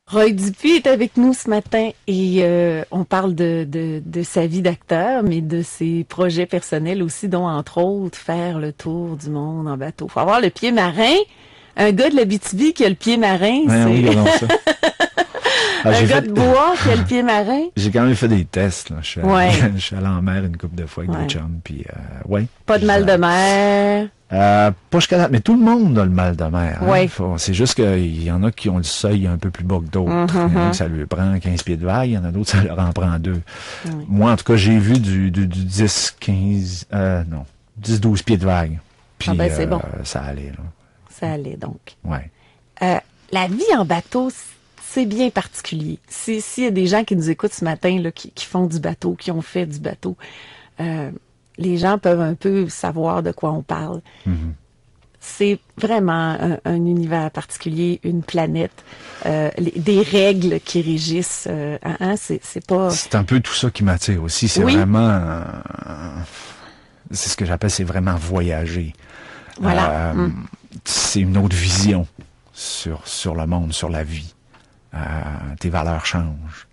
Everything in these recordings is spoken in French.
Roy Dupuis est avec nous ce matin et on parle de sa vie d'acteur, mais de ses projets personnels aussi, dont entre autres faire le tour du monde en bateau. Faut avoir le pied marin. Un gars de l'Abitibi qui a le pied marin, Ouais, c'est oui, regardons ça. Ah, un gars de bois qui a le pied marin. J'ai quand même fait des tests. Là. Ouais. Je suis allé en mer une couple de fois avec Ouais. des chums. Puis, ouais. Pas de mal de mer. Pas jusqu'à date, mais tout le monde a le mal de mer. Hein? Ouais. C'est juste qu'il y en a qui ont le seuil un peu plus bas que d'autres. Il y en a que ça lui prend 15 pieds de vague, il y en a d'autres ça leur en prend 2. Oui. Moi, en tout cas, j'ai vu du 10, 15, non, 10, 12 pieds de vague. Puis, C'est bon. ça allait, là. Ça allait donc. Ouais. La vie en bateau, c'est bien particulier. S'il y a des gens qui nous écoutent ce matin, là, qui font du bateau, qui ont fait du bateau, les gens peuvent un peu savoir de quoi on parle. Mm-hmm. C'est vraiment un univers particulier, une planète, des règles qui régissent. C'est pas... C'est un peu tout ça qui m'attire aussi. C'est Oui. vraiment... c'est ce que j'appelle, c'est vraiment voyager. Voilà. C'est une autre vision sur le monde, sur la vie. Tes valeurs changent.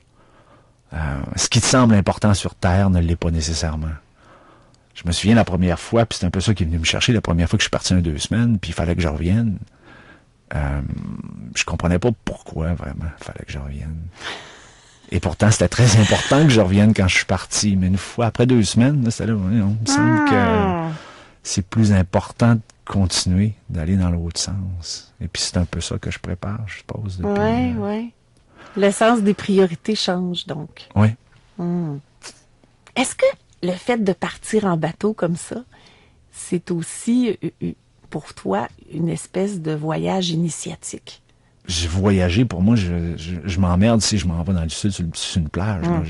Ce qui te semble important sur Terre ne l'est pas nécessairement. Je me souviens la première fois, puis c'est un peu ça qui est venu me chercher, la première fois que je suis parti 2 semaines, puis il fallait que je revienne. Je comprenais pas pourquoi, vraiment, il fallait que je revienne. Et pourtant, c'était très important que je revienne quand je suis parti. Mais une fois, après 2 semaines, là, c'était là, il me semble que c'est plus important de continuer, d'aller dans l'autre sens. Et puis c'est un peu ça que je prépare, je suppose. Depuis, Oui. Le sens des priorités change, donc. Oui. Est-ce que le fait de partir en bateau comme ça, c'est aussi, pour toi, une espèce de voyage initiatique? J'ai voyagé, pour moi, je m'emmerde si je m'en vais dans le sud sur une plage. Là.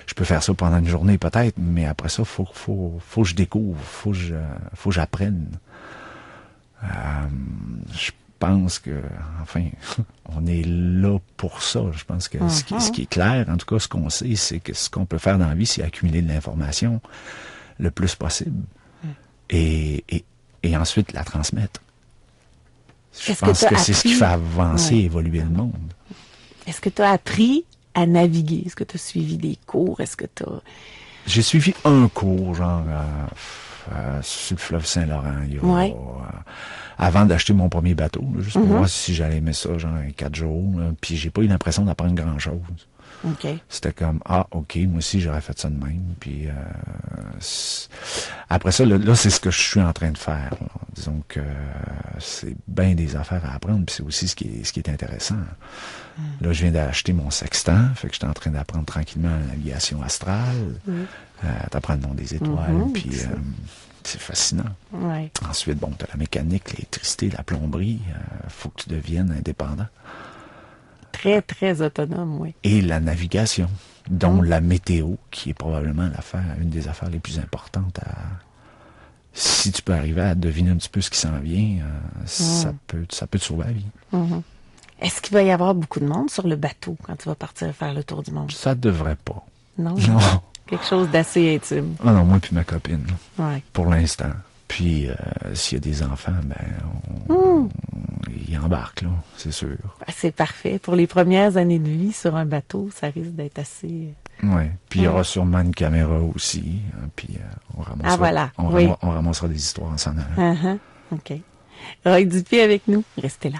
Je peux faire ça pendant une journée peut-être, mais après ça, faut que je découvre, faut que j'apprenne. Je pense que, enfin, on est là pour ça. Je pense que ce qui est clair, en tout cas, ce qu'on sait, c'est que ce qu'on peut faire dans la vie, c'est accumuler de l'information le plus possible et ensuite la transmettre. Je pense que c'est ce qui fait avancer, évoluer le monde. Est-ce que tu as appris à naviguer? Est-ce que tu as suivi des cours? Est-ce que tu as... J'ai suivi un cours, genre, sur le fleuve Saint-Laurent, avant d'acheter mon premier bateau, là, juste pour voir si j'allais aimer ça, genre 4 jours. Là, puis j'ai pas eu l'impression d'apprendre grand-chose. Okay. C'était comme, OK, moi aussi j'aurais fait ça de même. Puis après ça, là c'est ce que je suis en train de faire. Là. Disons que c'est bien des affaires à apprendre, puis c'est aussi ce qui est intéressant. Là, je viens d'acheter mon sextant, fait que j'étais en train d'apprendre tranquillement la navigation astrale, d'apprendre le nom des étoiles, puis c'est fascinant. Ouais. Ensuite, bon, t'as la mécanique, l'électricité, la plomberie, faut que tu deviennes indépendant. Très, très autonome, oui. Et la navigation, dont la météo, qui est probablement une des affaires les plus importantes à... Si tu peux arriver à deviner un petit peu ce qui s'en vient, ça peut te sauver la vie. Est-ce qu'il va y avoir beaucoup de monde sur le bateau quand tu vas partir faire le tour du monde? Ça devrait pas. Non? Non. Quelque chose d'assez intime. Ah non, moi puis ma copine, Ouais. pour l'instant. Puis, s'il y a des enfants, ils embarquent, là, c'est sûr. C'est parfait. Pour les premières années de vie sur un bateau, ça risque d'être assez... Oui. Puis, il y aura sûrement une caméra aussi. Puis, on ramassera, voilà. on ramassera des histoires en s'en allant. OK. Roy Dupuis avec nous. Restez là.